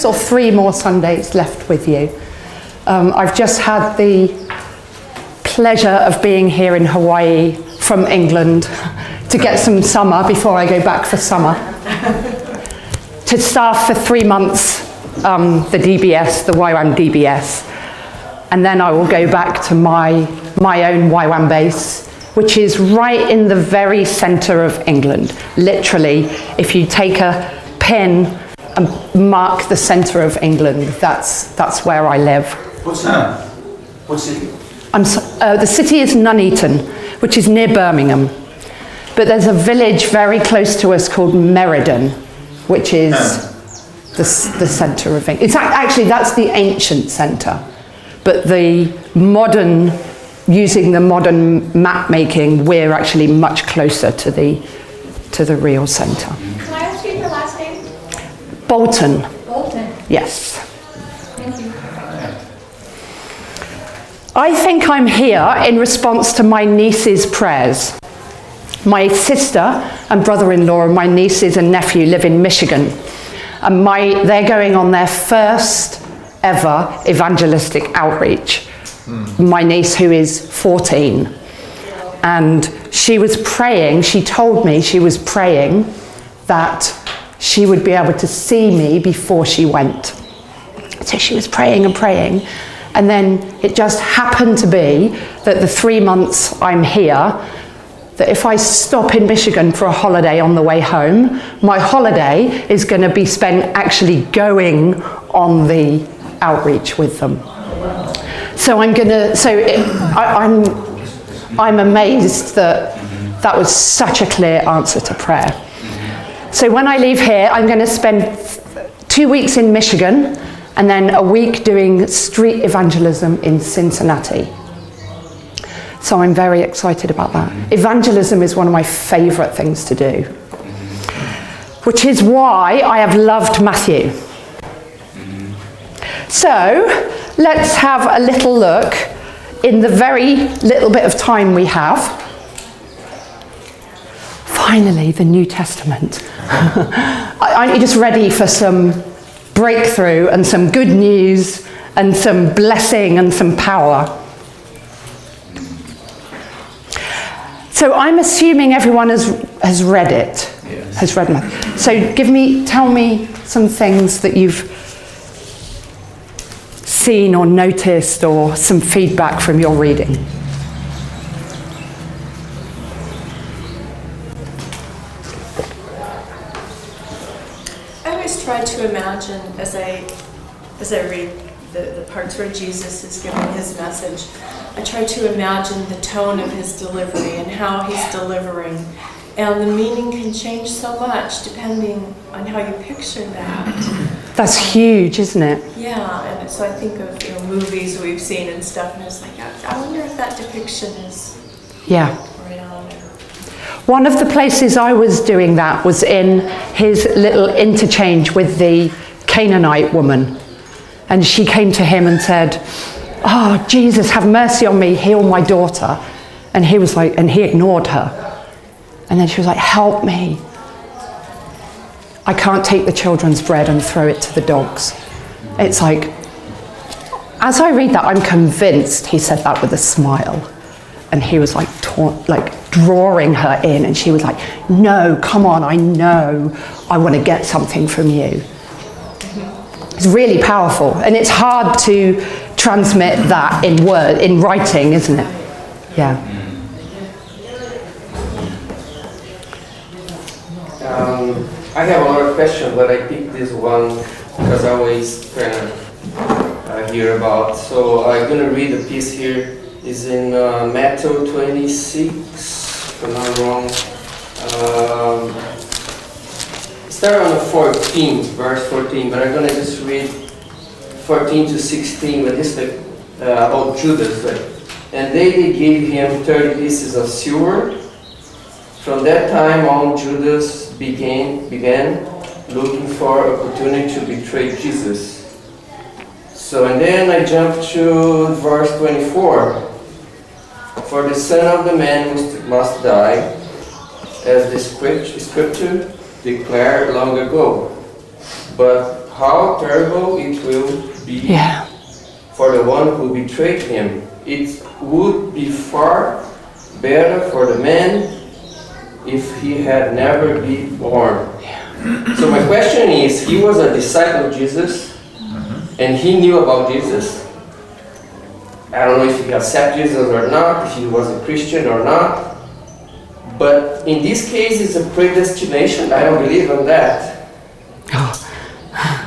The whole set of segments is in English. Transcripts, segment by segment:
or 3 more Sundays left with you. I've just had the pleasure of being here in Hawaii from England to get some summer before I go back for summer. To staff for 3 months the DBS, the YWAM DBS, and then I will go back to my own YWAM base, which is right in the very centre of England. Literally, if you take a pin and mark the centre of England, that's where I live. What's that? What city? The city is Nuneaton, which is near Birmingham. But there's a village very close to us called Meriden, which is the centre of England. It's actually, that's the ancient centre. But the modern, using the modern map making, we're actually much closer to the real centre. Can I ask you your last name? Bolton. Bolton. Yes. Thank you. I think I'm here in response to my niece's prayers. My sister and brother-in-law and my nieces and nephew live in Michigan. And they're going on their first ever evangelistic outreach. My niece, who is 14. And she was praying, she told me she was praying that she would be able to see me before she went. So she was praying and praying. And then it just happened to be that the 3 months I'm here, that if I stop in Michigan for a holiday on the way home, my holiday is going to be spent actually going on the outreach with them. So I'm amazed that was such a clear answer to prayer. So when I leave here, I'm going to spend 2 weeks in Michigan and then a week doing street evangelism in Cincinnati. So I'm very excited about that. Evangelism is one of my favourite things to do, which is why I have loved Matthew. So let's have a little look in the very little bit of time we have. Finally, the New Testament. I'm just ready for some breakthrough and some good news and some blessing and some power. So I'm assuming everyone has read it. Yes. Has read Matthew. So tell me some things that you've seen or noticed, or some feedback from your reading. I always try to imagine as I read the parts where Jesus is giving his message, I try to imagine the tone of his delivery and how he's delivering. And the meaning can change so much depending on how you picture that. That's huge, isn't it? Yeah, and so I think of movies we've seen and stuff, and it's like, I wonder if that depiction is Yeah. right on. One of the places I was doing that was in his little interchange with the Canaanite woman. And she came to him and said, "Oh, Jesus, have mercy on me, heal my daughter." And he was like, and he ignored her. And then she was like, "Help me. I can't take the children's bread and throw it to the dogs." It's like, as I read that, I'm convinced he said that with a smile. And he was like drawing her in, and she was like, "No, come on, I know I want to get something from you." It's really powerful, and it's hard to transmit that in writing, isn't it? Yeah. I have a lot of questions, but I picked this one because I always kind of hear about. So I'm going to read a piece here. It's in Matthew 26, if I'm not wrong. Start on the 14th, verse 14, but I'm going to just read 14 to 16, but this is about Judas. And they gave him 30 pieces of silver. From that time on, Judas began looking for opportunity to betray Jesus. So, and then I jump to verse 24. For the Son of the Man must die, as the scripture declared long ago. But how terrible it will be Yeah. for the one who betrayed him. It would be far better for the man if he had never been born. So my question is, he was a disciple of Jesus, and he knew about Jesus. I don't know if he accepted Jesus or not, if he was a Christian or not. But in this case, it's a predestination. I don't believe in that.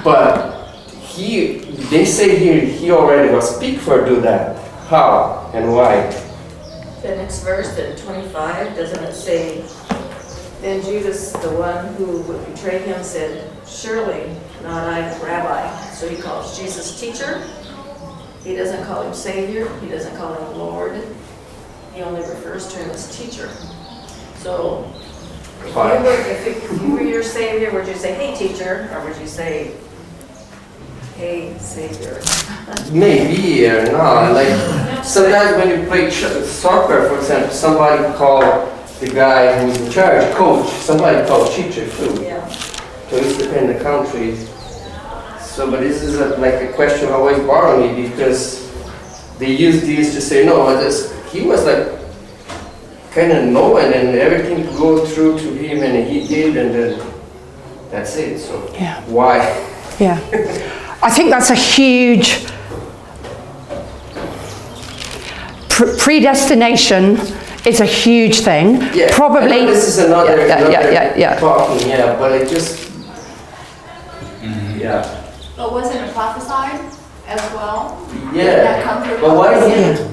But they say here, he already was picked for do that. How and why? The next verse, at 25, doesn't it say, then Judas, the one who would betray him, said, surely not I, Rabbi. So he calls Jesus teacher. He doesn't call him Savior. He doesn't call him Lord. He only refers to him as teacher. So if you were your Savior, would you say, hey teacher, or would you say, hey Savior? Maybe or not. Like sometimes when you play soccer, for example, somebody call the guy who's in charge coach. Somebody call teacher too. Yeah. So it's depend on the country. So, but this is like a question always bother me because they use this to say no. He was like kind of knowing and everything go through to him and he did and then that's it. So Yeah. why? Yeah. I think that's a huge predestination is a huge thing. Yeah, I Probably. know this is another Yeah. talking, yeah, but it just yeah. But wasn't it prophesied as well? Yeah, That come through but why prophecy?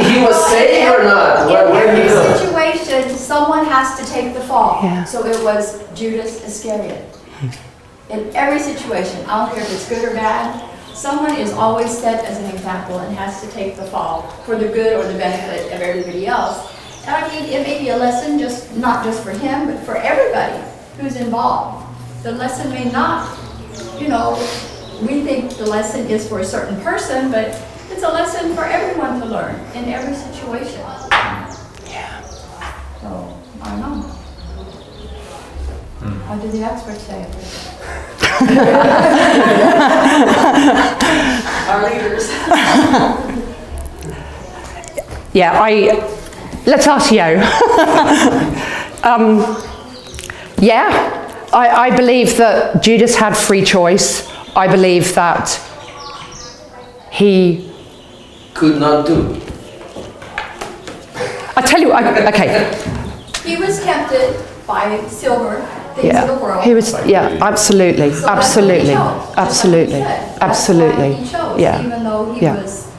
he was saved or not? In Where did he every go? situation, someone has to take the fall. Yeah. So it was Judas Iscariot. In every situation, I don't care if it's good or bad, someone is always set as an example and has to take the fall for the good or the benefit of everybody else. And I mean, it may be a lesson not just for him, but for everybody who's involved. The lesson may not, we think the lesson is for a certain person, but it's a lesson for everyone to learn in every situation. Yeah. So, I don't know. What do the experts say? Our leaders. Yeah, let's ask Yo. I believe that Judas had free choice. I believe that he, Could not do. I tell you, okay, He was tempted by silver, things of the yeah, world. he was, yeah, absolutely, So that's what he absolutely, chose. Just like he absolutely, said. That's why absolutely, he chose, yeah, even though he yeah. was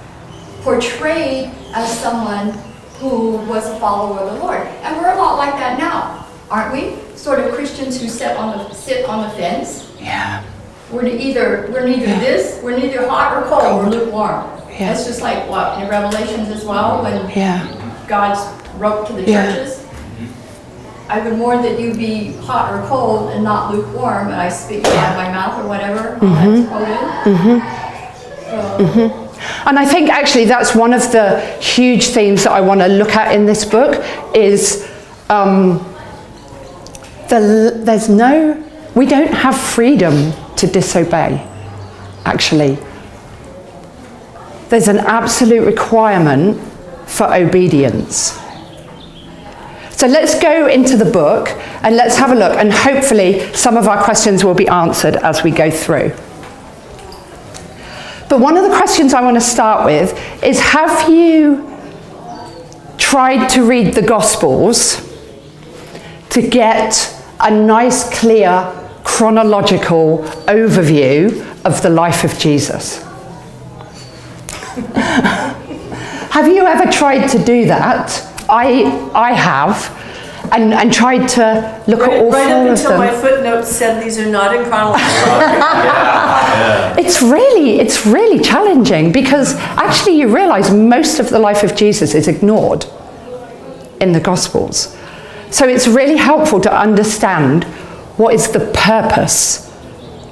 portrayed as someone who was a follower of the Lord. And we're a lot like that now, aren't we? Sort of Christians who sit on the fence. Yeah. We're neither this, we're neither hot or cold, we're lukewarm. Yeah. That's just like what in Revelations as well, when Yeah. God wrote to the Yeah. churches. I would more that you be hot or cold and not lukewarm, and I speak out of my mouth or whatever, that's quoted. So, And I think actually that's one of the huge themes that I want to look at in this book is we don't have freedom to disobey, actually. There's an absolute requirement for obedience. So let's go into the book and let's have a look, and hopefully some of our questions will be answered as we go through. But one of the questions I want to start with is, have you tried to read the Gospels to get a nice, clear, chronological overview of the life of Jesus? Have you ever tried to do that? I have, and tried to look at all Right four up of until my them. footnote said these are not in chronological. It's really challenging, because actually you realise most of the life of Jesus is ignored in the Gospels. So it's really helpful to understand what is the purpose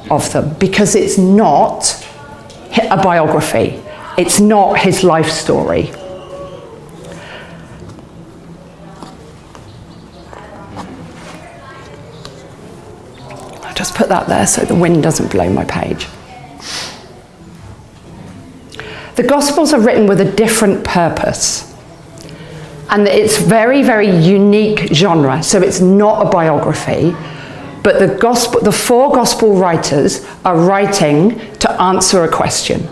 of them, because it's not a biography. It's not his life story. I'll just put that there so the wind doesn't blow my page. The Gospels are written with a different purpose. And it's very, very unique genre. So it's not a biography, but the four Gospel writers are writing to answer a question.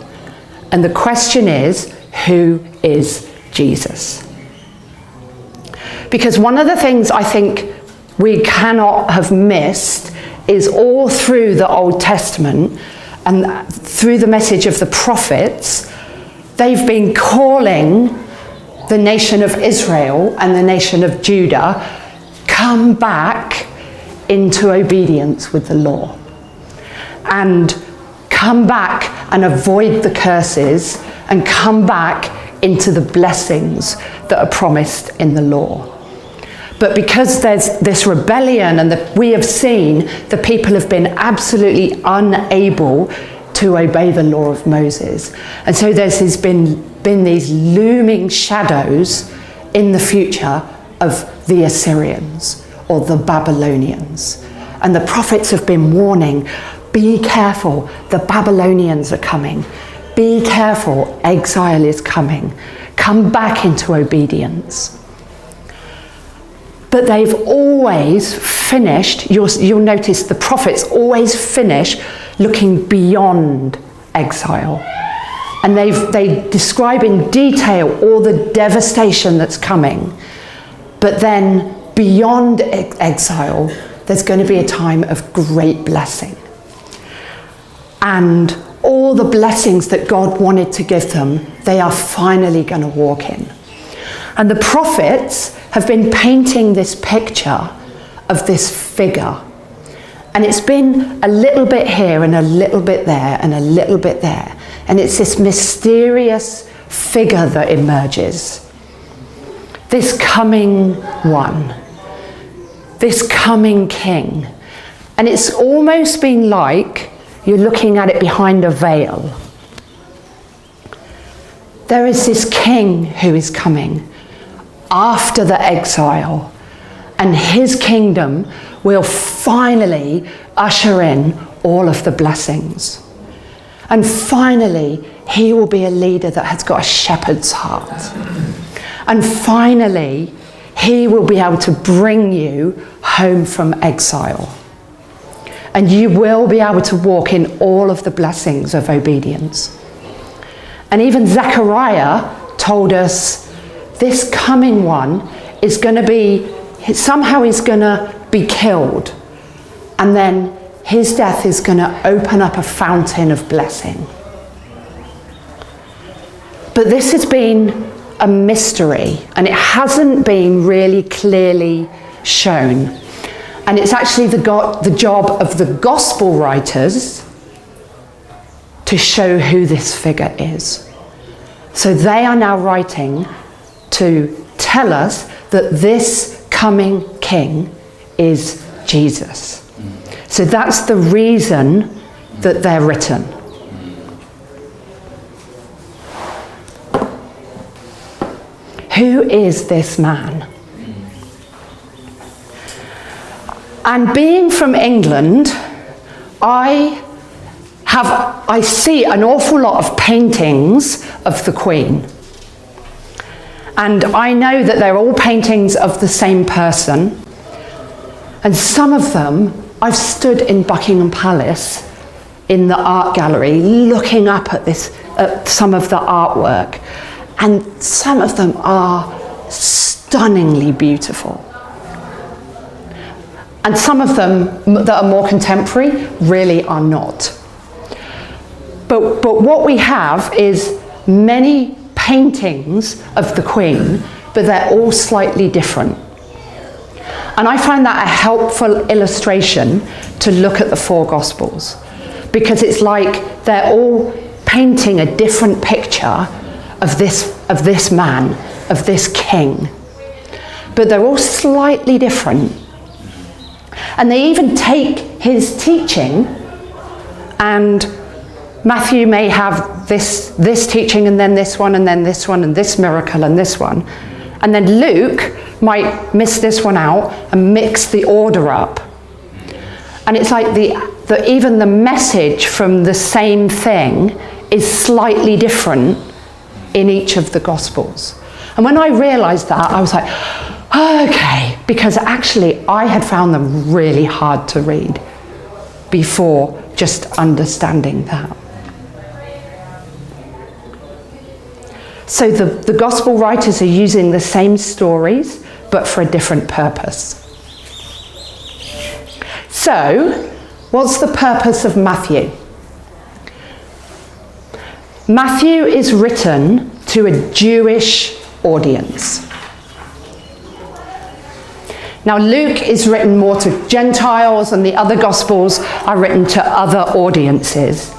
And the question is, who is Jesus? Because one of the things I think we cannot have missed is all through the Old Testament and through the message of the prophets, they've been calling the nation of Israel and the nation of Judah, come back into obedience with the law. And come back and avoid the curses and come back into the blessings that are promised in the law. But because there's this rebellion and we have seen the people have been absolutely unable to obey the law of Moses. And so there's been these looming shadows in the future of the Assyrians or the Babylonians. And the prophets have been warning, be careful, the Babylonians are coming. Be careful, exile is coming. Come back into obedience. But they've always finished, you'll notice the prophets always finish looking beyond exile. And they describe in detail all the devastation that's coming. But then beyond exile, there's going to be a time of great blessing. And all the blessings that God wanted to give them, they are finally going to walk in. And the prophets have been painting this picture of this figure. And it's been a little bit here and a little bit there and a little bit there. And it's this mysterious figure that emerges. This coming one. This coming king. And it's almost been like you're looking at it behind a veil. There is this king who is coming after the exile, and his kingdom will finally usher in all of the blessings. And finally, he will be a leader that has got a shepherd's heart. And finally, he will be able to bring you home from exile. And you will be able to walk in all of the blessings of obedience. And even Zechariah told us this coming one is going to be, somehow he's going to be killed. And then his death is going to open up a fountain of blessing. But this has been a mystery, and it hasn't been really clearly shown. And it's actually the job of the gospel writers to show who this figure is. So they are now writing to tell us that this coming king is Jesus. So that's the reason that they're written. Who is this man? And being from England, I see an awful lot of paintings of the Queen. And I know that they're all paintings of the same person. And some of them, I've stood in Buckingham Palace in the art gallery looking up at some of the artwork. And some of them are stunningly beautiful. And some of them that are more contemporary really are not. But what we have is many paintings of the Queen, but they're all slightly different. And I find that a helpful illustration to look at the four Gospels, because it's like they're all painting a different picture of this man, of this king. But they're all slightly different. And they even take his teaching, and Matthew may have this teaching and then this one and then this one and this miracle and this one. And then Luke might miss this one out and mix the order up. And it's like even the message from the same thing is slightly different in each of the Gospels. And when I realised that, I was like, okay, because actually I had found them really hard to read before just understanding that. So the Gospel writers are using the same stories, but for a different purpose. So, what's the purpose of Matthew? Matthew is written to a Jewish audience. Now, Luke is written more to Gentiles, and the other Gospels are written to other audiences.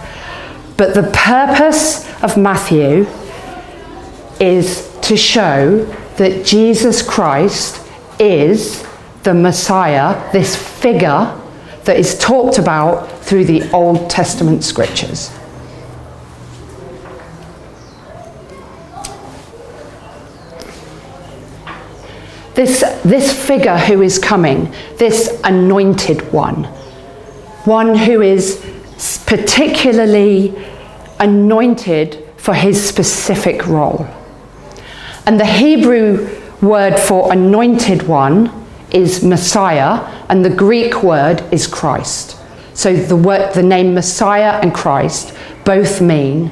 But the purpose of Matthew is to show that Jesus Christ is the Messiah, this figure that is talked about through the Old Testament scriptures. This figure who is coming, this anointed one who is particularly anointed for his specific role. And the Hebrew word for anointed one is Messiah, and the Greek word is Christ. So the name Messiah and Christ both mean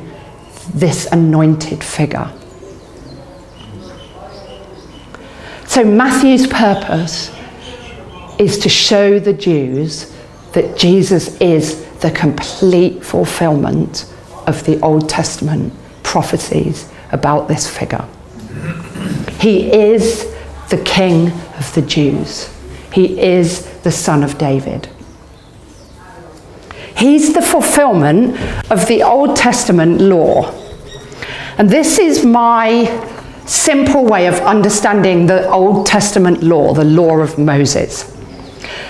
this anointed figure. So Matthew's purpose is to show the Jews that Jesus is the complete fulfillment of the Old Testament prophecies about this figure. He is the King of the Jews. He is the Son of David. He's the fulfillment of the Old Testament law. And this is my simple way of understanding the Old Testament law, the law of Moses.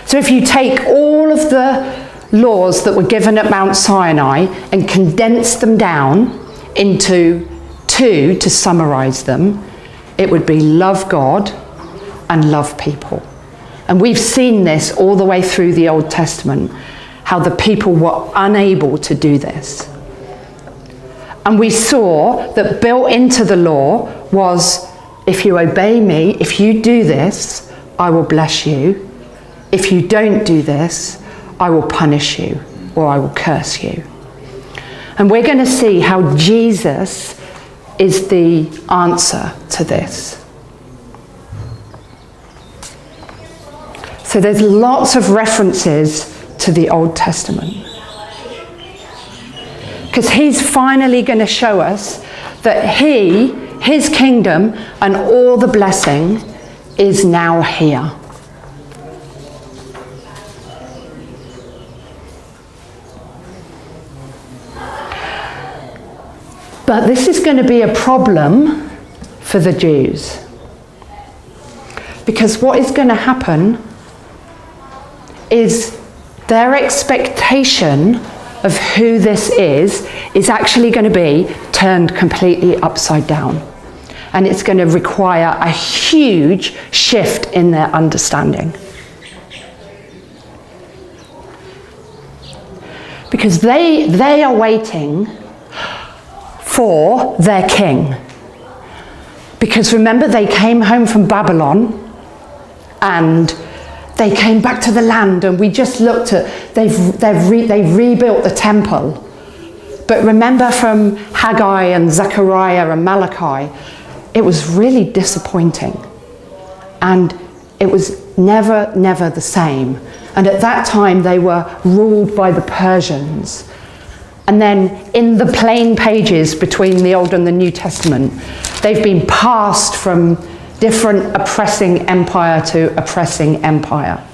So if you take all of the laws that were given at Mount Sinai and condense them down into two to summarize them, it would be love God and love people. And we've seen this all the way through the Old Testament, how the people were unable to do this. And we saw that built into the law was, if you obey me, if you do this, I will bless you. If you don't do this, I will punish you, or I will curse you. And we're going to see how Jesus is the answer to this. So there's lots of references to the Old Testament, because he's finally going to show us that his kingdom and all the blessing is now here. But this is going to be a problem for the Jews, because what is going to happen is their expectation of who this is actually going to be turned completely upside down. And it's going to require a huge shift in their understanding. Because they are waiting for their king. Because remember, they came home from Babylon and they came back to the land, and we just looked at, they've rebuilt the temple. But remember, from Haggai and Zechariah and Malachi, it was really disappointing. And it was never the same. And at that time, they were ruled by the Persians. And then in the plain pages between the Old and the New Testament, they've been passed from different oppressing empire to oppressing empire.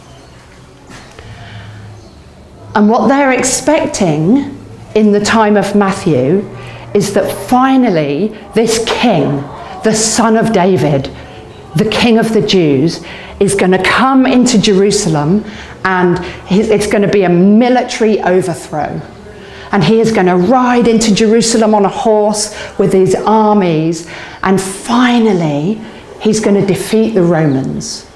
And what they're expecting in the time of Matthew is that finally this king, the Son of David, the King of the Jews, is going to come into Jerusalem, and it's going to be a military overthrow. And he is going to ride into Jerusalem on a horse with his armies, and finally he's going to defeat the Romans,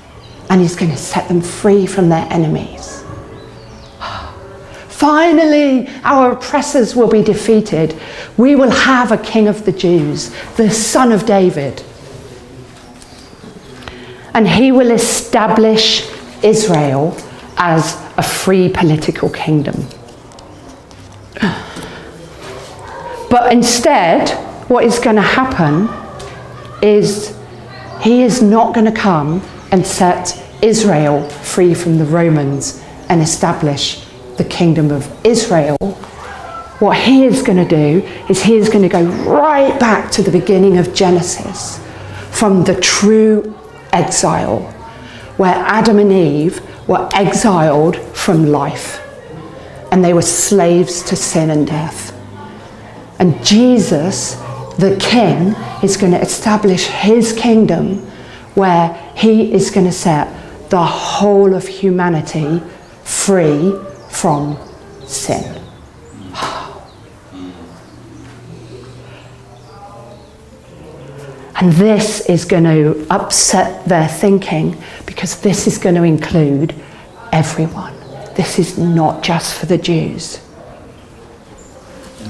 and he's going to set them free from their enemies. Finally, our oppressors will be defeated. We will have a king of the Jews, the Son of David. And he will establish Israel as a free political kingdom. But instead, what is going to happen is he is not going to come and set Israel free from the Romans and establish the kingdom of Israel. What he is going to do is he is going to go right back to the beginning of Genesis, from the true exile, where Adam and Eve were exiled from life and they were slaves to sin and death. And Jesus, the King, is going to establish his kingdom where he is going to set the whole of humanity free from sin. And this is going to upset their thinking, because this is going to include everyone. This is not just for the Jews.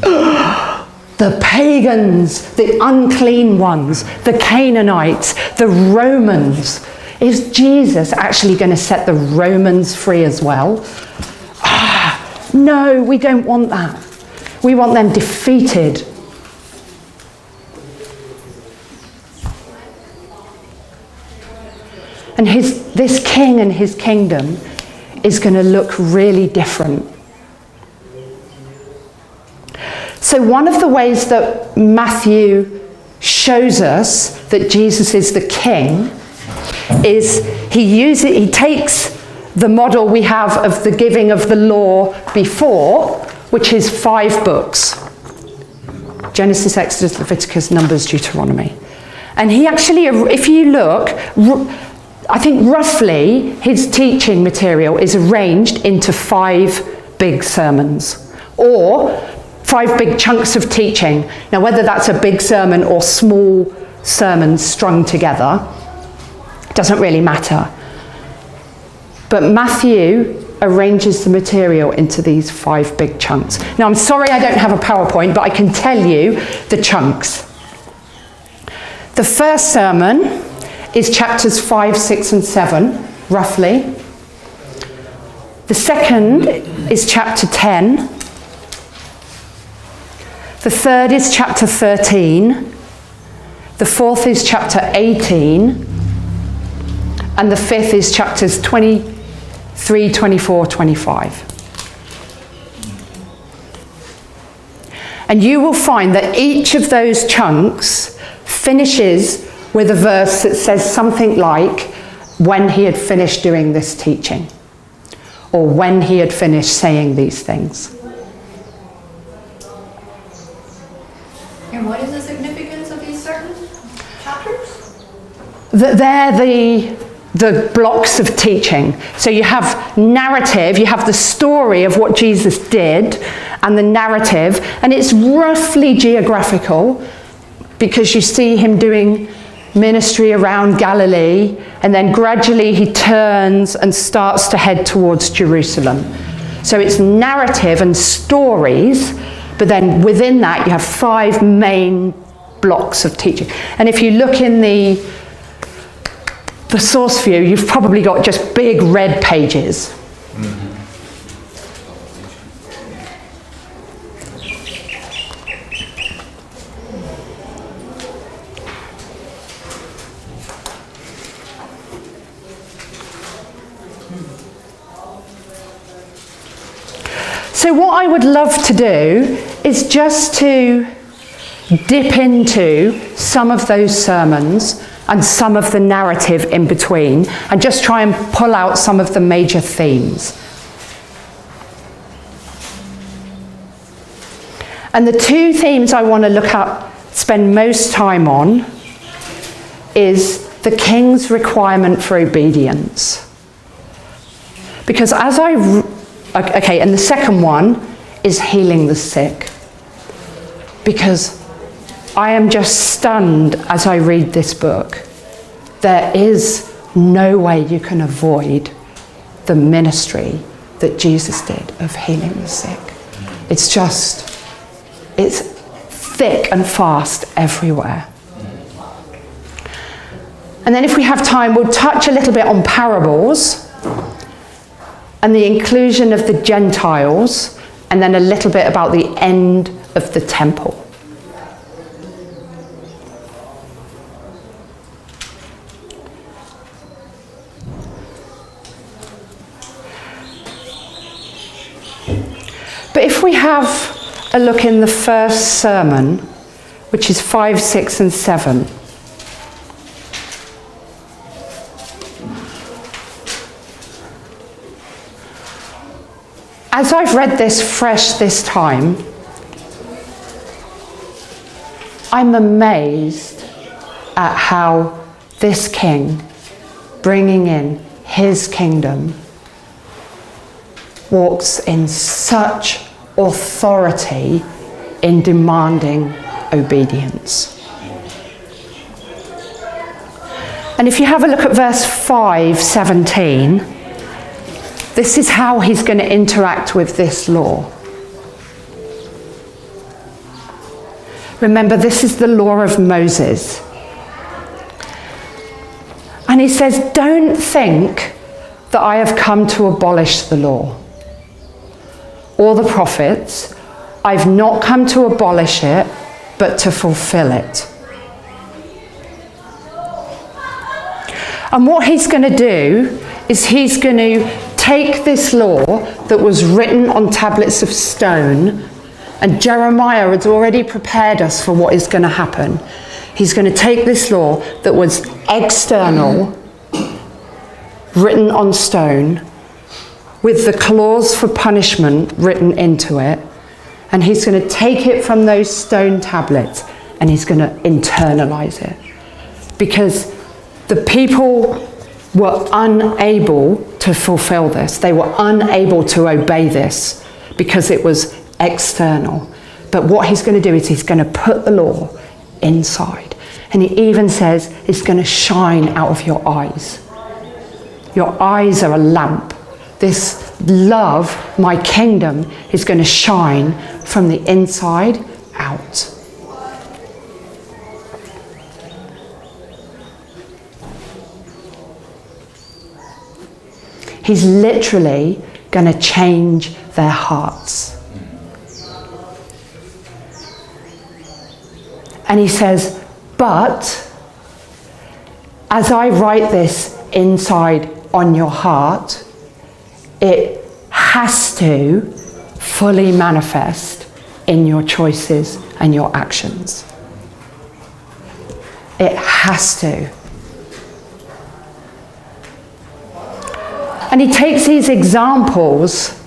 The pagans, the unclean ones, the Canaanites, the Romans. Is Jesus actually going to set the Romans free as well? No, we don't want that. We want them defeated. And this king and his kingdom is going to look really different. So one of the ways that Matthew shows us that Jesus is the king is he takes the model we have of the giving of the law before, which is 5 books. Genesis, Exodus, Leviticus, Numbers, Deuteronomy. And he actually, if you look, I think roughly his teaching material is arranged into 5 big sermons, or 5 big chunks of teaching. Now, whether that's a big sermon or small sermons strung together doesn't really matter. But Matthew arranges the material into these 5 big chunks. Now, I'm sorry I don't have a PowerPoint, but I can tell you the chunks. The first sermon is chapters 5, 6, and 7, roughly. The second is chapter 10. The third is chapter 13. The fourth is chapter 18. And the fifth is chapters 23, 24, 25. And you will find that each of those chunks finishes with a verse that says something like, when he had finished doing this teaching, or when he had finished saying these things. And what is the significance of these certain chapters? That they're the blocks of teaching. So you have narrative, you have the story of what Jesus did, and the narrative, and it's roughly geographical, because you see him doing ministry around Galilee, and then gradually he turns and starts to head towards Jerusalem. So it's narrative and stories, but then within that you have 5 main blocks of teaching. And if you look in the source view, you've probably got just big red pages. So what I would love to do is just to dip into some of those sermons and some of the narrative in between, and just try and pull out some of the major themes. And the 2 themes I want to look at, spend most time on, is the king's requirement for obedience. Because and the second one is healing the sick. Because I am just stunned as I read this book. There is no way you can avoid the ministry that Jesus did of healing the sick. It's thick and fast everywhere. And then if we have time, we'll touch a little bit on parables and the inclusion of the Gentiles, and then a little bit about the end of the temple. But if we have a look in the first sermon, which is 5, 6, and 7. As I've read this fresh this time, I'm amazed at how this king, bringing in his kingdom, walks in such authority in demanding obedience. And if you have a look at verse 5:17, this is how he's going to interact with this law. Remember, this is the law of Moses. And he says, don't think that I have come to abolish the law or the prophets. I've not come to abolish it, but to fulfill it. And what he's going to do is he's going to take this law that was written on tablets of stone, and Jeremiah has already prepared us for what is going to happen. He's going to take this law that was external, written on stone, with the clause for punishment written into it, and he's going to take it from those stone tablets and he's going to internalize it. Because the people were unable to fulfill this. They were unable to obey this because it was external. But what he's going to do is he's going to put the law inside. And he even says it's going to shine out of your eyes. Your eyes are a lamp. This love, my kingdom, is going to shine from the inside out. He's literally going to change their hearts. And he says, but as I write this inside on your heart, it has to fully manifest in your choices and your actions. It has to. And he takes these examples.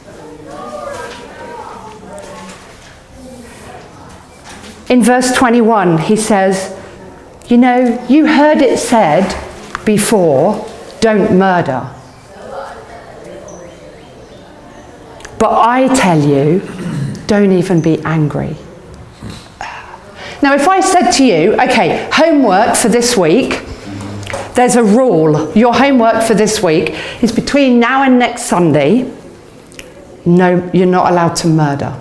In verse 21, he says, you know, you heard it said before, don't murder. But I tell you, don't even be angry. Now, if I said to you, okay, homework for this week, there's a rule. Your homework for this week is between now and next Sunday, no, you're not allowed to murder.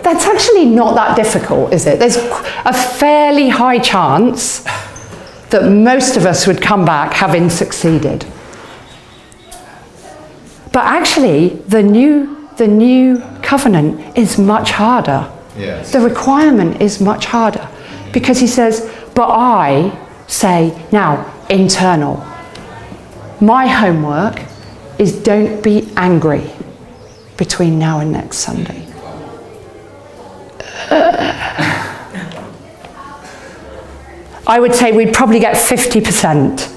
That's actually not that difficult, is it? There's a fairly high chance that most of us would come back having succeeded. But actually, the new covenant is much harder. Yes. The requirement is much harder. Because he says, but I say, now, internal. My homework is don't be angry between now and next Sunday. I would say we'd probably get 50%.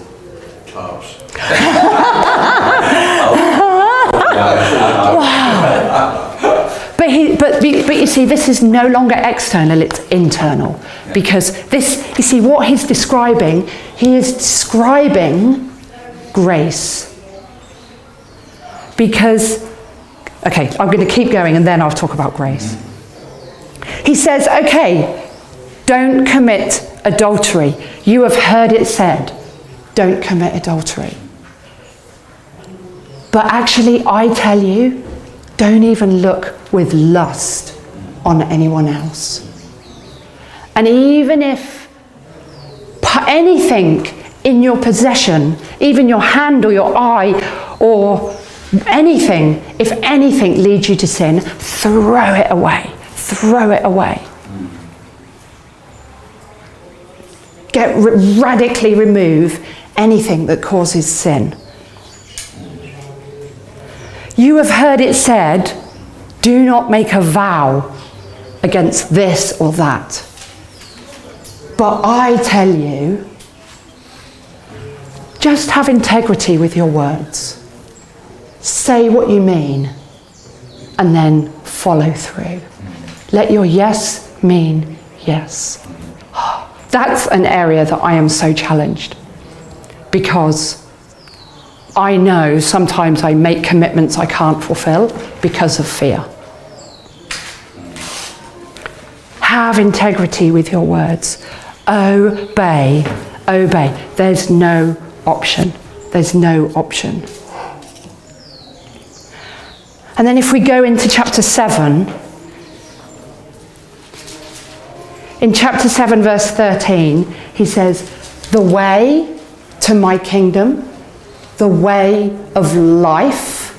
But you see, this is no longer external, it's internal. Because this, you see, what he's describing, he is describing grace. Because, okay, I'm going to keep going and then I'll talk about grace. He says, okay, don't commit adultery. You have heard it said, don't commit adultery. But actually, I tell you, don't even look with lust on anyone else. And even if anything in your possession, even your hand or your eye or anything, if anything leads you to sin, throw it away. Throw it away. Radically remove anything that causes sin. You have heard it said, do not make a vow against this or that. But I tell you, just have integrity with your words. Say what you mean, and then follow through. Let your yes mean yes. That's an area that I am so challenged, because I know sometimes I make commitments I can't fulfill because of fear. Have integrity with your words. Obey. Obey. There's no option. There's no option. And then if we go into chapter 7, in chapter 7 verse 13, he says, the way to my kingdom, the way of life,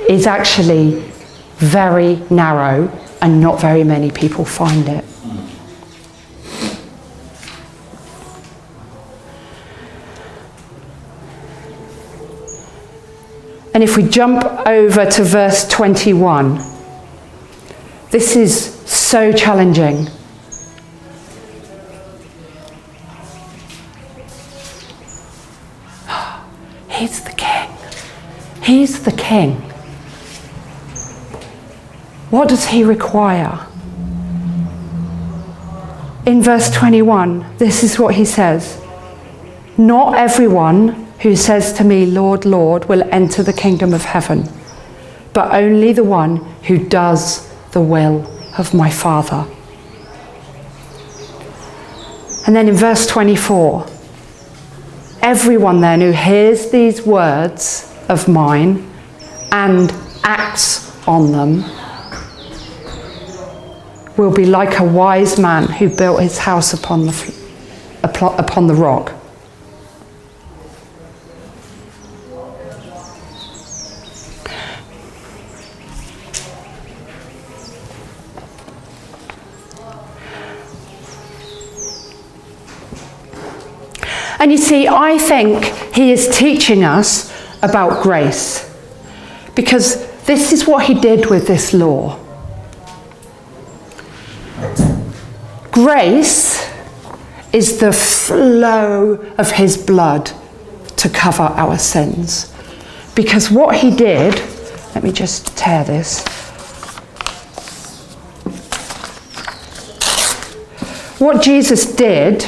is actually very narrow and not very many people find it. And if we jump over to verse 21, this is so challenging. He's the king. He's the king. What does he require? In verse 21, this is what he says. Not everyone who says to me, Lord, Lord, will enter the kingdom of heaven, but only the one who does the will of my Father. And then in verse 24, everyone then who hears these words of mine and acts on them will be like a wise man who built his house upon the rock. And you see, I think he is teaching us about grace, because this is what he did with this law. Grace is the flow of his blood to cover our sins. Because what he did, let me just tear this. What Jesus did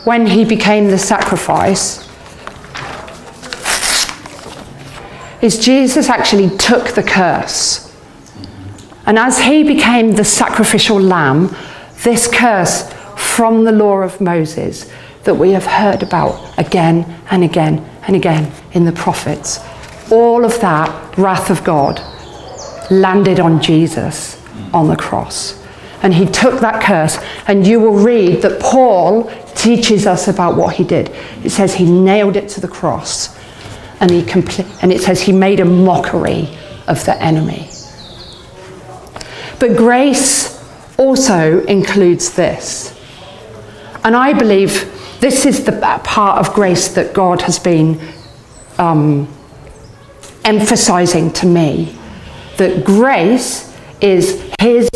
when he became the sacrifice is Jesus actually took the curse. And as he became the sacrificial lamb, this curse from the law of Moses that we have heard about again and again and again in the prophets, all of that wrath of God landed on Jesus on the cross. And he took that curse, and you will read that Paul teaches us about what he did. It says he nailed it to the cross, and it says he made a mockery of the enemy. But grace also includes this. And I believe this is the part of grace that God has been emphasizing to me. That grace is his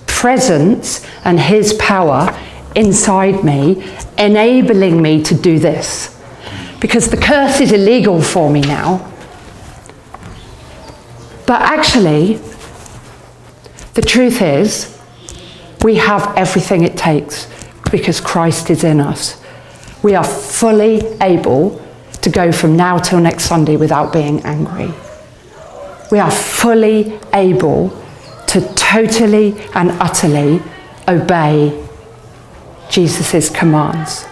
presence and his power inside me, enabling me to do this. Because the curse is illegal for me now. But actually, the truth is, we have everything it takes because Christ is in us. We are fully able to go from now till next Sunday without being angry. We are fully able to totally and utterly obey Jesus' commands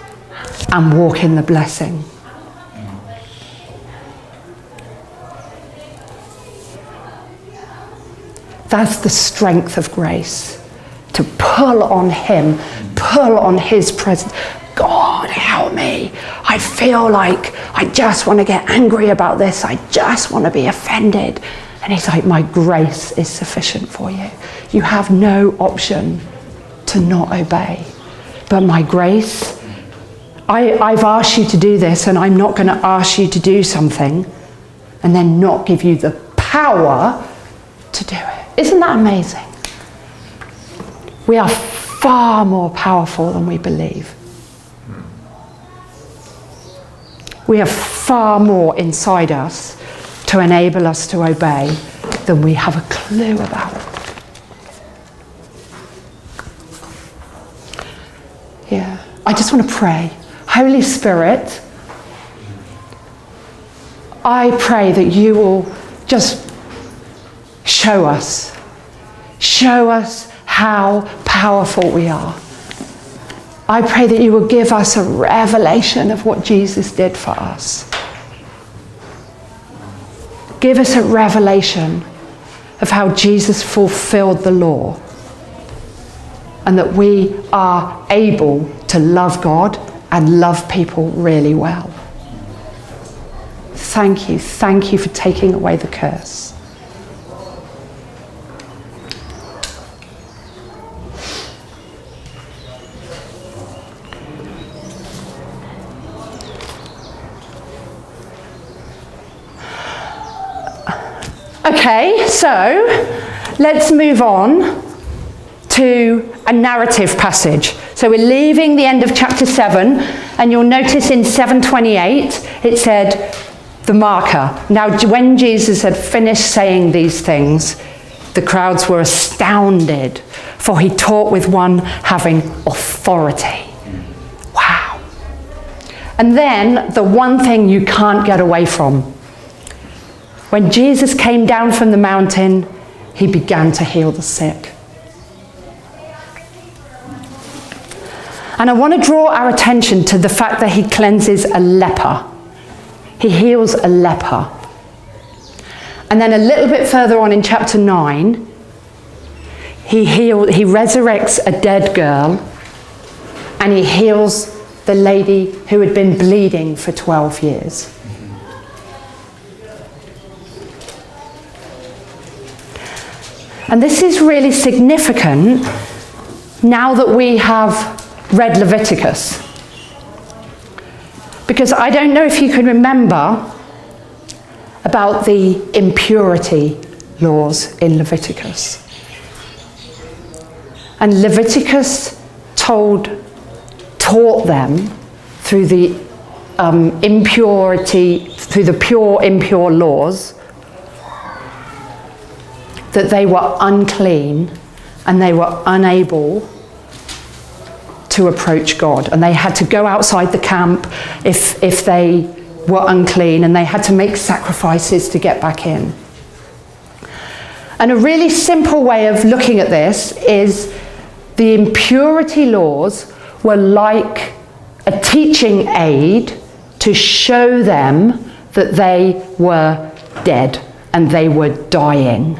and walk in the blessing. That's the strength of grace. To pull on him, pull on his presence. God, help me. I feel like I just want to get angry about this. I just want to be offended. And he's like, my grace is sufficient for you. You have no option to not obey. But my grace, I've asked you to do this, and I'm not going to ask you to do something and then not give you the power to do it. Isn't that amazing? We are far more powerful than we believe. We have far more inside us to enable us to obey than we have a clue about. Yeah, I just want to pray. Holy Spirit, I pray that you will just show us how powerful we are. I pray that you will give us a revelation of what Jesus did for us. Give us a revelation of how Jesus fulfilled the law, and that we are able to love God and love people really well. Thank you for taking away the curse. Okay, so let's move on to a narrative passage. So we're leaving the end of chapter 7, and you'll notice in 7:28 it said the marker. Now when Jesus had finished saying these things, the crowds were astounded, for he taught with one having authority. Wow. And then the one thing you can't get away from. When Jesus came down from the mountain, he began to heal the sick. And I want to draw our attention to the fact that he cleanses a leper. He heals a leper. And then a little bit further on in chapter 9, he resurrects a dead girl, and he heals the lady who had been bleeding for 12 years. And this is really significant now that we have read Leviticus. Because I don't know if you can remember about the impurity laws in Leviticus. And Leviticus taught them through the impure laws, that they were unclean and they were unable to approach God. And they had to go outside the camp if they were unclean, and they had to make sacrifices to get back in. And a really simple way of looking at this is the impurity laws were like a teaching aid to show them that they were dead and they were dying.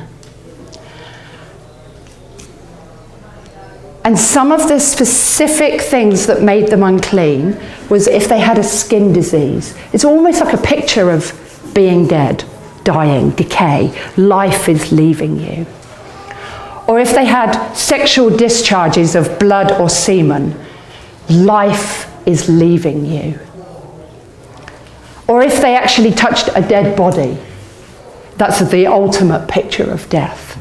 And some of the specific things that made them unclean was if they had a skin disease. It's almost like a picture of being dead, dying, decay. Life is leaving you. Or if they had sexual discharges of blood or semen, life is leaving you. Or if they actually touched a dead body, that's the ultimate picture of death.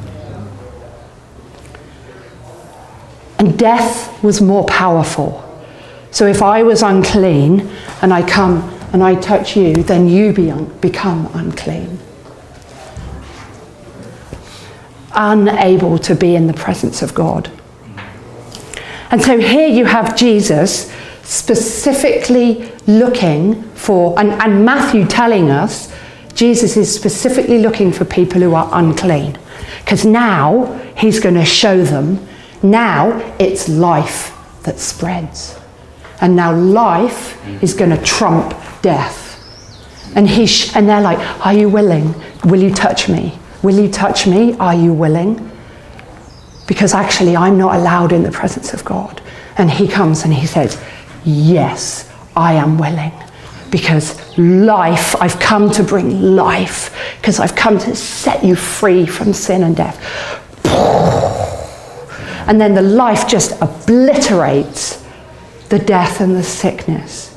And death was more powerful. So if I was unclean and I come and I touch you, then you become unclean. Unable to be in the presence of God. And so here you have Jesus specifically looking for, and Matthew telling us, Jesus is specifically looking for people who are unclean. Because now he's going to show them. Now it's life that spreads. And now life is going to trump death. And they're like, are you willing? Will you touch me? Will you touch me? Are you willing? Because actually I'm not allowed in the presence of God. And he comes and he says, yes, I am willing. Because life, I've come to bring life. Because I've come to set you free from sin and death. And then the life just obliterates the death and the sickness.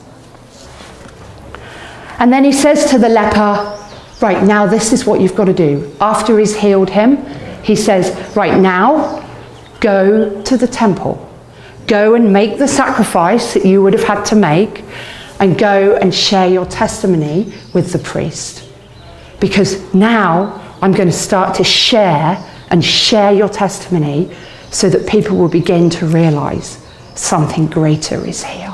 And then he says to the leper, right, now this is what you've got to do. After he's healed him, he says, right now, go to the temple. Go and make the sacrifice that you would have had to make, and go and share your testimony with the priest. Because now I'm going to start to share your testimony so that people will begin to realize something greater is here.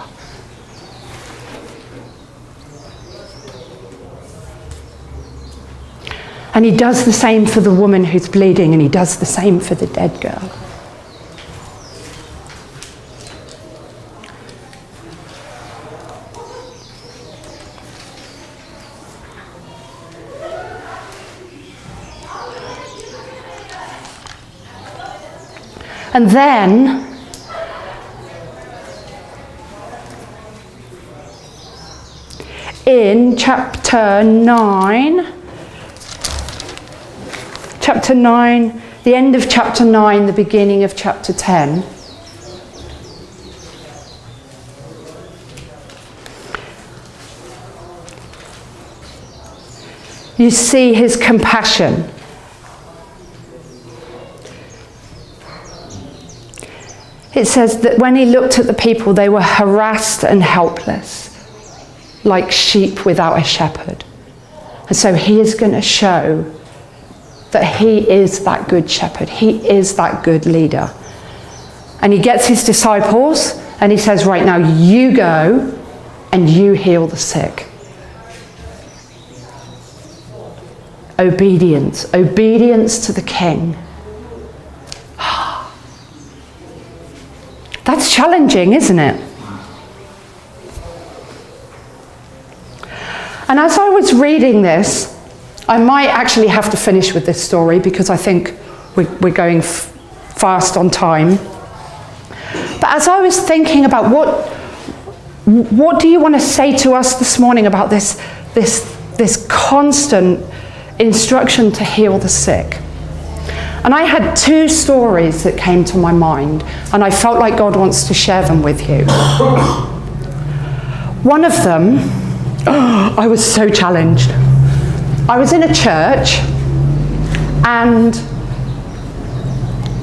And he does the same for the woman who's bleeding, and he does the same for the dead girl. And then in chapter 9, the end of chapter 9, the beginning of chapter 10, you see his compassion. It says that when he looked at the people, they were harassed and helpless, like sheep without a shepherd. And so he is going to show that he is that good shepherd. He is that good leader. And he gets his disciples and he says, right now you go and you heal the sick. Obedience to the king. That's challenging, isn't it? And as I was reading this, I might actually have to finish with this story because I think we're going fast on time. But as I was thinking about what do you want to say to us this morning about this constant instruction to heal the sick? And I had two stories that came to my mind, and I felt like God wants to share them with you. One of them, I was so challenged. I was in a church, and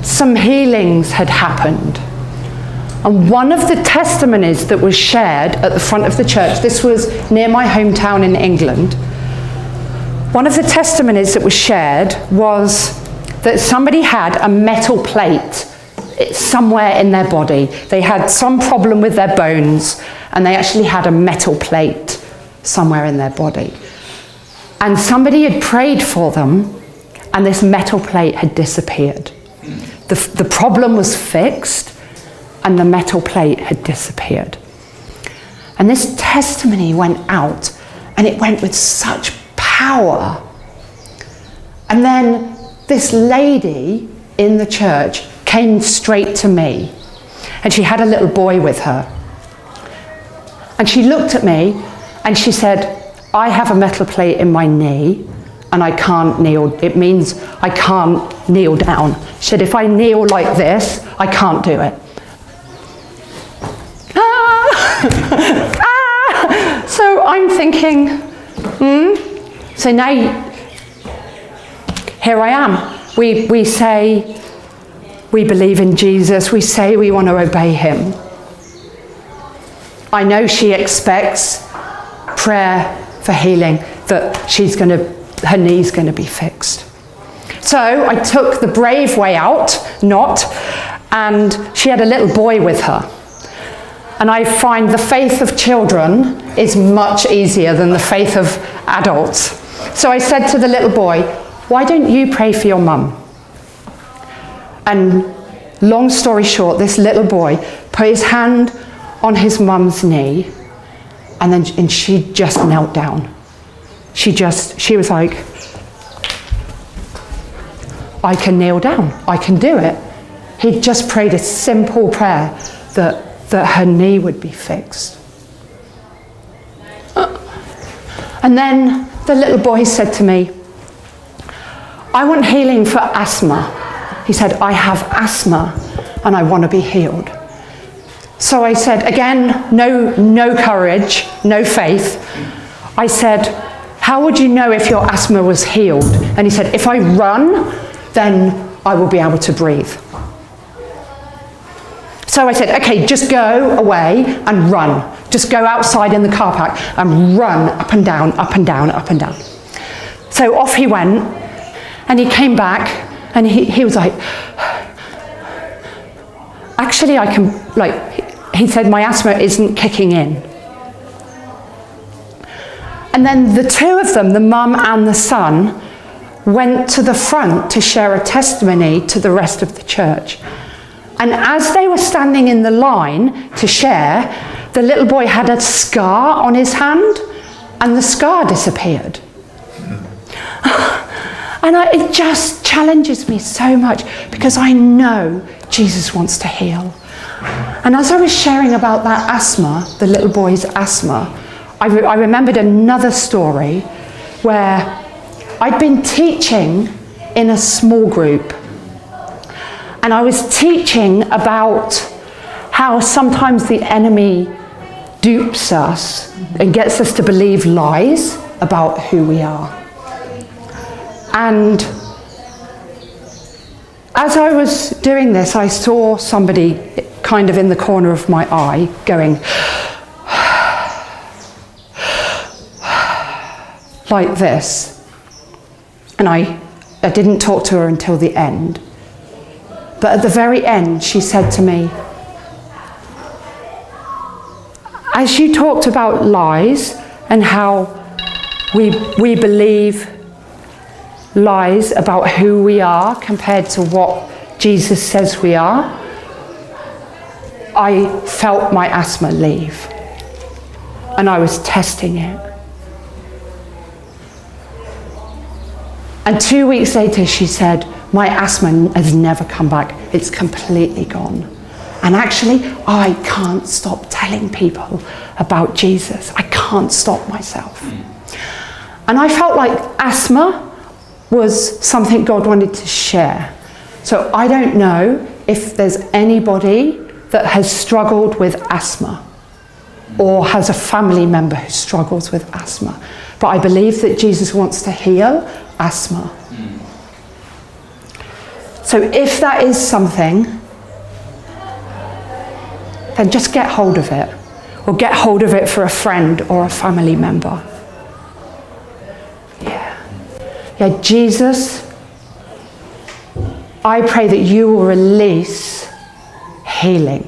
some healings had happened. And one of the testimonies that was shared at the front of the church, this was near my hometown in England, one of the testimonies that was shared was that somebody had a metal plate somewhere in their body. They had some problem with their bones, and they actually had a metal plate somewhere in their body. And somebody had prayed for them, and this metal plate had disappeared. The problem was fixed, and the metal plate had disappeared. And this testimony went out, and it went with such power. And then this lady in the church came straight to me, and she had a little boy with her. And she looked at me and she said, I have a metal plate in my knee and I can't kneel. It means I can't kneel down. She said, if I kneel like this, I can't do it. So I'm thinking, So now, here I am. We say we believe in Jesus. We say we want to obey him. I know she expects prayer for healing, that her knee's going to be fixed. So I took the brave way out, and she had a little boy with her. And I find the faith of children is much easier than the faith of adults. So I said to the little boy, why don't you pray for your mum? And long story short, this little boy put his hand on his mum's knee, and she just knelt down. She was like, I can kneel down, I can do it. He just prayed a simple prayer that her knee would be fixed. And then the little boy said to me, I want healing for asthma. He said, I have asthma and I want to be healed. So I said, again, no courage, no faith. I said, how would you know if your asthma was healed? And he said, if I run, then I will be able to breathe. So I said, okay, just go away and run. Just go outside in the car park and run up and down, up and down, up and down. So off he went, and he came back, and he was like, actually I can, he said, my asthma isn't kicking in. And then the two of them, the mum and the son, went to the front to share a testimony to the rest of the church. And as they were standing in the line to share, the little boy had a scar on his hand, and the scar disappeared. And it just challenges me so much, because I know Jesus wants to heal. And as I was sharing about that asthma, the little boy's asthma, I remembered another story where I'd been teaching in a small group. And I was teaching about how sometimes the enemy dupes us and gets us to believe lies about who we are. And as I was doing this, I saw somebody kind of in the corner of my eye going like this. And I didn't talk to her until the end. But at the very end, she said to me, as you talked about lies and how we believe lies about who we are compared to what Jesus says we are, I felt my asthma leave. And I was testing it. And 2 weeks later, she said, my asthma has never come back. It's completely gone. And actually, I can't stop telling people about Jesus. I can't stop myself. And I felt like asthma was something God wanted to share. So I don't know if there's anybody that has struggled with asthma or has a family member who struggles with asthma. But I believe that Jesus wants to heal asthma. So if that is something, then just get hold of it, or get hold of it for a friend or a family member. Yeah, Jesus, I pray that you will release healing.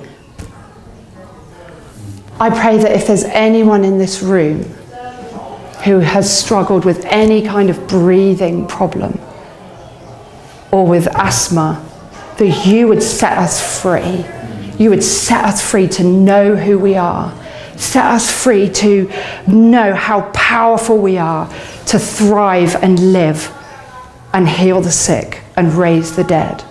I pray that if there's anyone in this room who has struggled with any kind of breathing problem or with asthma, that you would set us free. You would set us free to know who we are. Set us free to know how powerful we are to thrive and live and heal the sick and raise the dead.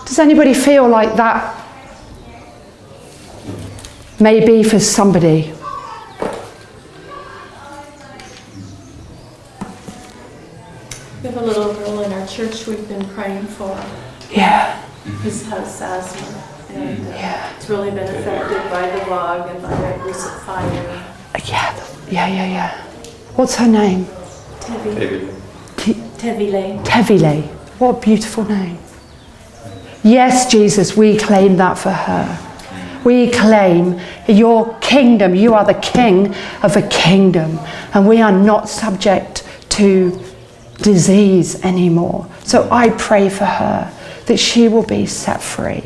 Does anybody feel like that may be for somebody? We have a little girl in our church we've been praying for. Yeah. Who has asthma. And Yeah. it's really been affected by the log and by that recent fire. Yeah. What's her name? Tevile. Tevile. What a beautiful name. Yes, Jesus, we claim that for her. We claim your kingdom. You are the king of a kingdom. And we are not subject to disease anymore, So I pray for her that she will be set free.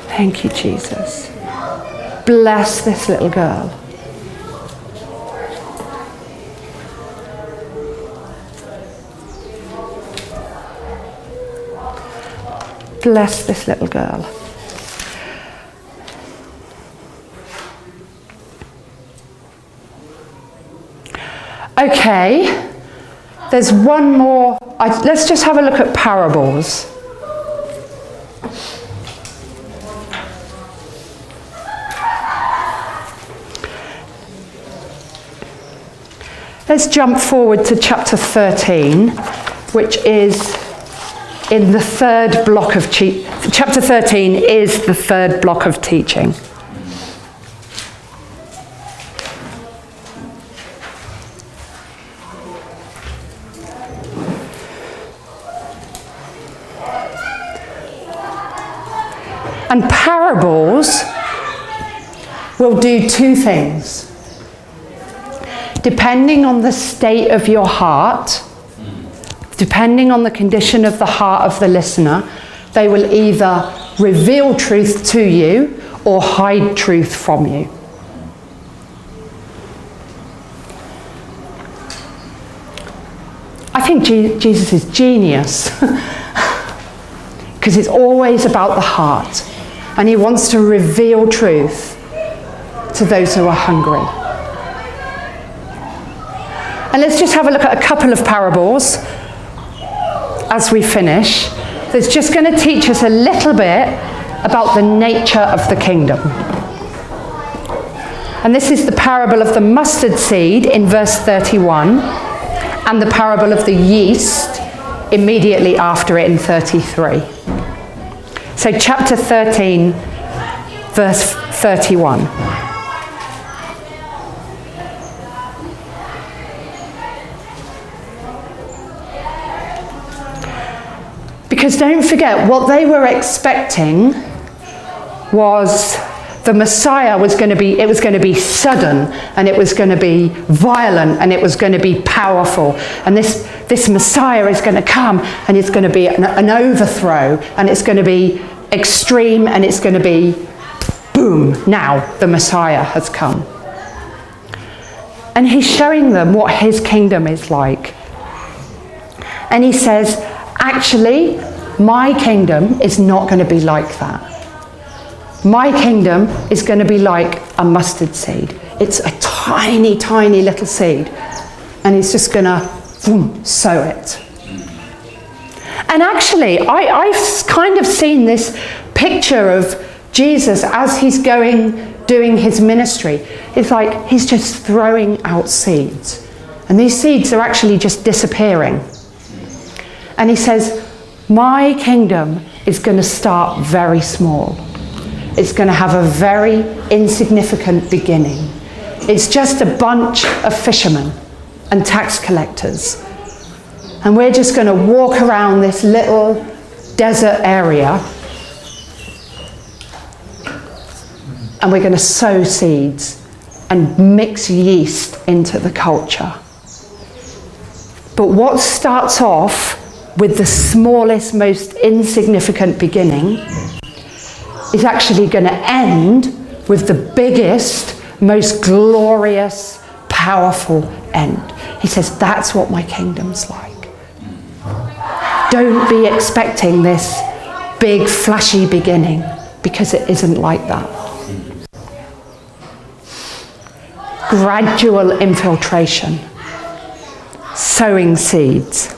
Thank you, Jesus. Bless this little girl. Bless this little girl. Okay, there's one more. Let's just have a look at parables. Let's jump forward to chapter 13, which is in the third block of chapter 13 is the third block of teaching. And parables will do two things. Depending on the state of your heart, depending on the condition of the heart of the listener, they will either reveal truth to you or hide truth from you. I think Jesus is genius because it's always about the heart, and he wants to reveal truth to those who are hungry. And let's just have a look at a couple of parables as we finish. That's just going to teach us a little bit about the nature of the kingdom. And this is the parable of the mustard seed in verse 31, and the parable of the yeast immediately after it in 33. So chapter 13, verse 31. Because don't forget, what they were expecting was the Messiah was going to be, it was going to be sudden, and it was going to be violent, and it was going to be powerful. And this Messiah is going to come, and it's going to be an overthrow, and it's going to be extreme, and it's going to be boom, now the Messiah has come. And he's showing them what his kingdom is like. And he says, actually, my kingdom is not going to be like that. My kingdom is going to be like a mustard seed. It's a tiny, tiny little seed. And he's just going to sow it. And actually, I've kind of seen this picture of Jesus as he's doing his ministry. It's like he's just throwing out seeds. And these seeds are actually just disappearing. And he says, my kingdom is going to start very small. It's going to have a very insignificant beginning. It's just a bunch of fishermen and tax collectors. And we're just going to walk around this little desert area, and we're going to sow seeds and mix yeast into the culture. But what starts off with the smallest, most insignificant beginning is actually going to end with the biggest, most glorious, powerful end. He says, that's what my kingdom's like. Don't be expecting this big, flashy beginning, because it isn't like that. Gradual infiltration, sowing seeds.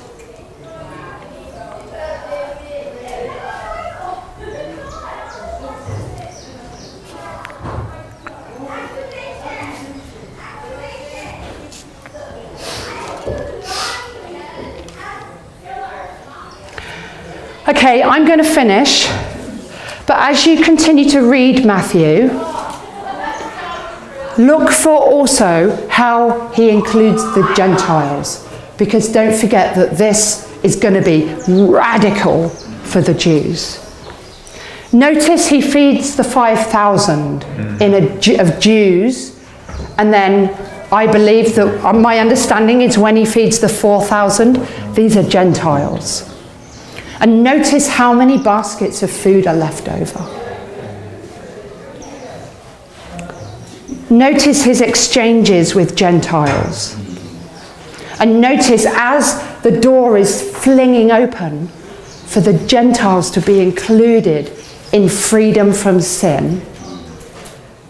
Okay, I'm going to finish, but as you continue to read Matthew, look for also how he includes the Gentiles, because don't forget that this is going to be radical for the Jews. Notice he feeds the 5,000 of Jews And then I believe that my understanding is when he feeds the 4,000, these are Gentiles. And notice how many baskets of food are left over. Notice his exchanges with Gentiles. And notice as the door is flinging open for the Gentiles to be included in freedom from sin,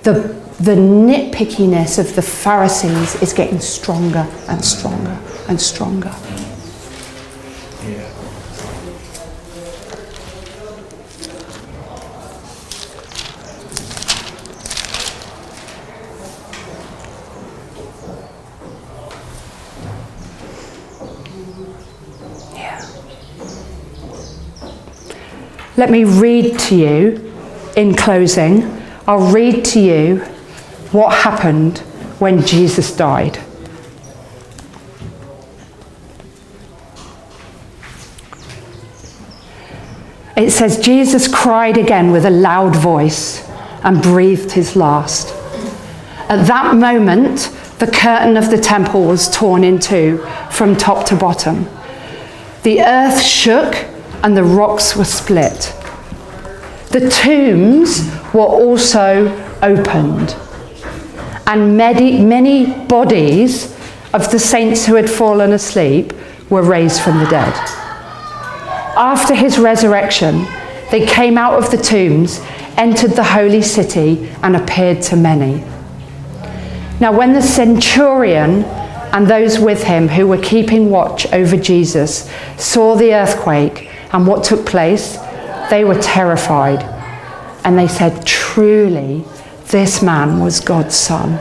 the nitpickiness of the Pharisees is getting stronger and stronger and stronger. Let me read to you, in closing, I'll read to you what happened when Jesus died. It says, Jesus cried again with a loud voice and breathed his last. At that moment, the curtain of the temple was torn in two from top to bottom. The earth shook and the rocks were split. The tombs were also opened, and many bodies of the saints who had fallen asleep were raised from the dead. After his resurrection, they came out of the tombs, entered the holy city, and appeared to many. Now when the centurion and those with him who were keeping watch over Jesus saw the earthquake and what took place, they were terrified, and they said, "Truly, this man was God's son."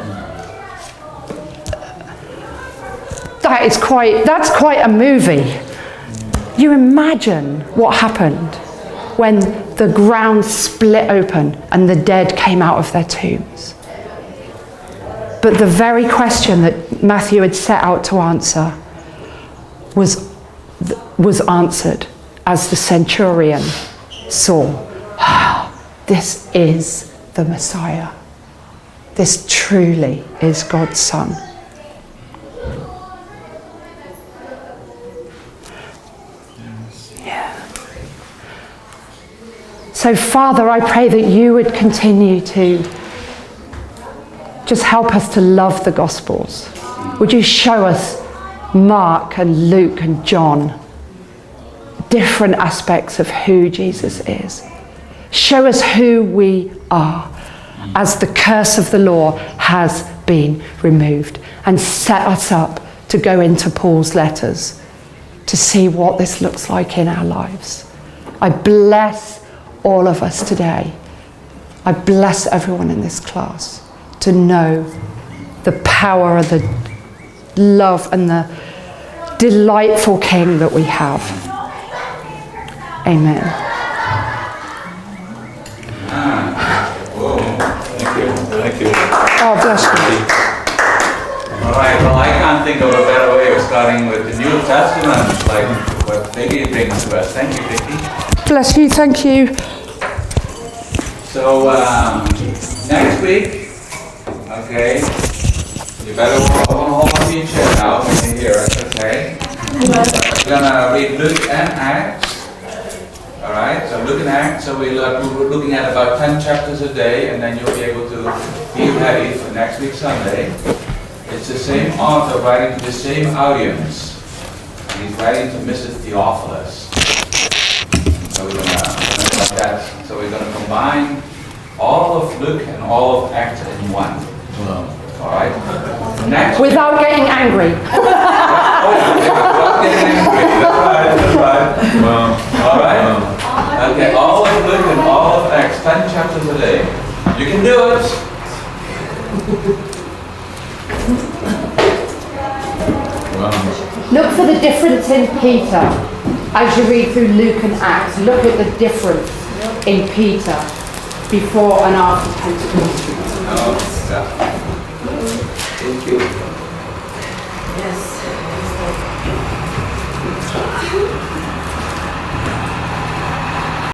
That's quite a movie. You imagine what happened when the ground split open and the dead came out of their tombs. But the very question that Matthew had set out to answer was answered as the centurion saw, this is the Messiah. This truly is God's son. Yeah. So Father, I pray that you would continue to just help us to love the Gospels. Would you show us Mark and Luke and John, different aspects of who Jesus is. Show us who we are as the curse of the law has been removed, and set us up to go into Paul's letters to see what this looks like in our lives. I bless all of us today. I bless everyone in this class to know the power and the love and the delightful King that we have. Amen. Thank you. Oh, bless you. All right, well, I can't think of a better way of starting with the New Testament, like what Vicky brings to us. Thank you, Vicky. Bless you, thank you. So, next week, okay, you better hold on to your chair now when you hear us, okay? We're gonna read Luke and Acts. All right, so Luke and Acts, so we're looking at about 10 chapters a day, and then you'll be able to be ready for next week Sunday. It's the same author writing to the same audience. He's writing to Mrs. Theophilus. So we're gonna like that. So we're gonna combine all of Luke and all of Acts in one. All right. Next. Without getting angry. Without getting angry. That's right. All right. Okay. All of Luke and all of Acts, 10 chapters a day. You can do it. Look for the difference in Peter as you read through Luke and Acts. Look at the difference in Peter before and after Pentecost. Oh, yeah. Thank you. Yes.